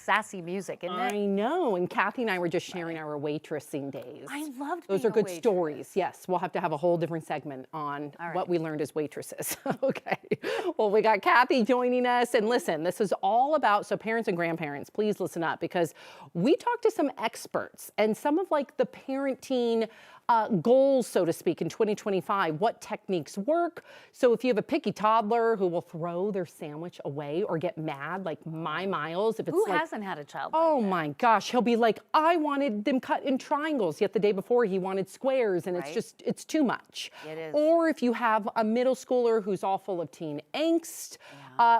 sassy music, isn't it? I know. And Kathy and I were just sharing our waitressing days. I loved Those being are a good waitress. stories. Yes, we'll have to have a whole different segment on what we learned as waitresses. Okay. Well, we got Kathy joining us. And listen, this is all about, so parents and grandparents, please listen up, because we talked to some experts and some of like the parenting goals, so to speak, in 2025, what techniques work. So if you have a picky toddler who will throw their sandwich away or get mad, like my Miles, if it's Who like, hasn't had a child oh like that? my gosh, he'll be like, I wanted them cut in triangles, yet the day before he wanted squares, and Right. it's too much. It is. Or if you have a middle schooler who's all full of teen angst,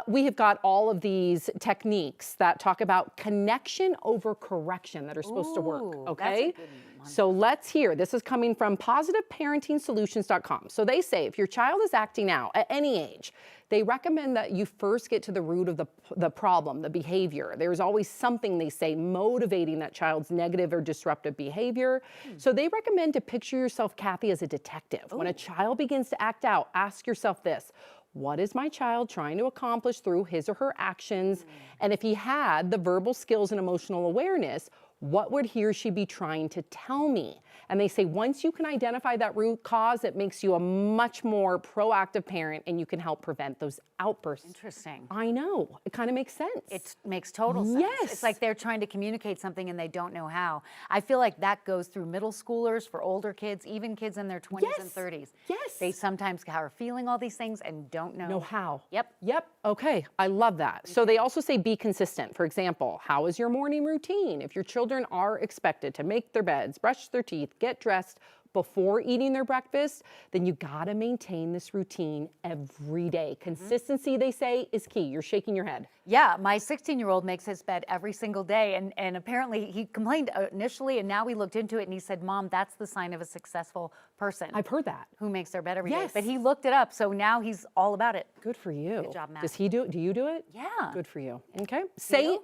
we have got all of these techniques that talk about connection over correction that are supposed to work, Ooh, that's a okay? good one. So let's hear, this is coming from positiveparenting-solutions.com. So they say if your child is acting out at any age, they recommend that you first get to the root of the problem, the behavior. There's always something, they say, motivating that child's negative or disruptive behavior. So they recommend to picture yourself, Kathy, as a detective. When a child begins to act out, ask yourself this: what is my child trying to accomplish through his or her actions? And if he had the verbal skills and emotional awareness, what would he or she be trying to tell me? And they say once you can identify that root cause, it makes you a much more proactive parent and you can help prevent those outbursts. Interesting. I know. It kind of makes sense. It makes total sense. Yes. It's like they're trying to communicate something and they don't know how. I feel like that goes through middle schoolers, for older kids, even kids in their 20s and 30s. Yes. They sometimes are feeling all these things and don't know how. Yep. Yep. Okay. I love that. So they also say be consistent. For example, how is your morning routine? If your children are expected to make their beds, brush their teeth, get dressed before eating their breakfast, then you gotta maintain this routine every day. Consistency, they say, is key. You're shaking your head. Yeah, my 16-year-old makes his bed every single day, and apparently he complained initially, and now we looked into it, and he said, Mom, that's the sign of a successful person. I've heard that. Who makes their bed every day. Yes. But he looked it up, so now he's all about it. Good for you. Good job, Matt. Does he do it? Do you do it? Yeah. Good for you. Okay. Say,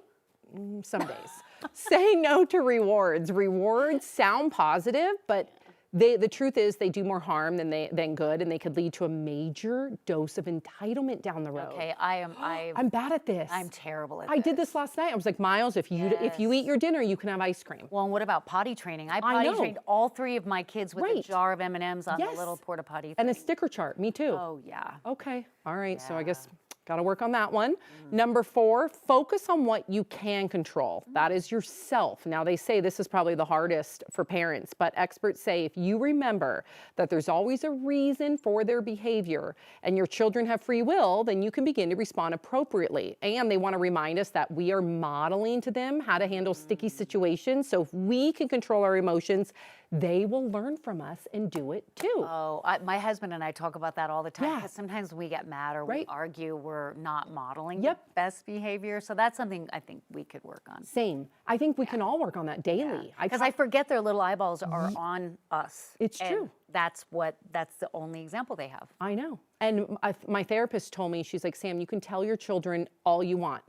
some days. Say no to rewards. Rewards sound positive, but the truth is they do more harm than good, and they could lead to a major dose of entitlement down the road. Okay, I'm bad at this. I'm terrible at I did this last night. I was like, Miles, if you eat your dinner, you can have ice cream. Well, and what about potty training? I potty trained all 3 of my kids with a jar of M&Ms on the little porta potty thing. And a sticker chart. Me too. Oh, yeah. Okay. All right. So I guess got to work on that one. Number 4, focus on what you can control. That is yourself. Now, they say this is probably the hardest for parents, but experts say if you remember that there's always a reason for their behavior and your children have free will, then you can begin to respond appropriately. And they want to remind us that we are modeling to them how to handle sticky situations. So if we can control our emotions, they will learn from us and do it too. Oh, my husband and I talk about that all the time, because sometimes we get mad or we argue, we're not modeling the best behavior. So that's something I think we could work on. Same. I think we can all work on that daily. Because I forget their little eyeballs are on us. It's true. That's the only example they have. I know. And my therapist told me, she's like, Sam, you can tell your children all you want.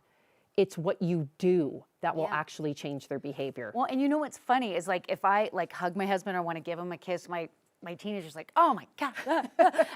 It's what you do that will actually change their behavior. Well, and you know what's funny is, like, if I hug my husband or want to give him a kiss, my teenager's like, oh my God.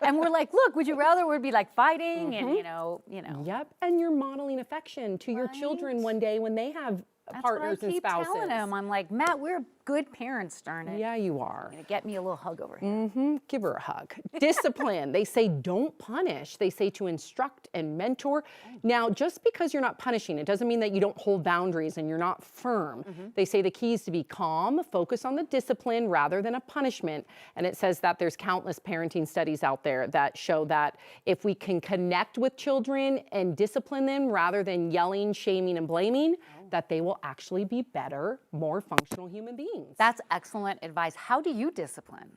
And we're like, look, would you rather we'd be like fighting and, you know. Yep. And you're modeling affection to your children one day when they have partners and spouses. That's what I keep telling him. I'm like, Matt, we're good parents, darn it. Yeah, you are. You're gonna get me a little hug over here. Give her a hug. Discipline. They say don't punish. They say to instruct and mentor. Now, just because you're not punishing, it doesn't mean that you don't hold boundaries and you're not firm. They say the key is to be calm, focus on the discipline rather than a punishment. And it says that there's countless parenting studies out there that show that if we can connect with children and discipline them rather than yelling, shaming, and blaming, that they will actually be better, more functional human beings. That's excellent advice. How do you discipline?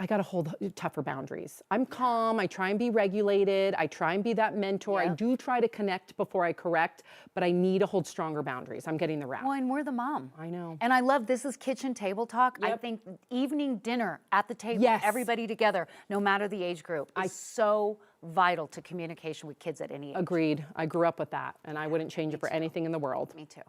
I got to hold tougher boundaries. I'm calm. I try and be regulated. I try and be that mentor. I do try to connect before I correct, but I need to hold stronger boundaries. I'm getting the rap. Well, and we're the mom. I know. And I love, this is kitchen table talk. I think evening dinner at the table, everybody together, no matter the age group, is so vital to communication with kids at any age. Agreed. I grew up with that, and I wouldn't change it for anything in the world. Me too.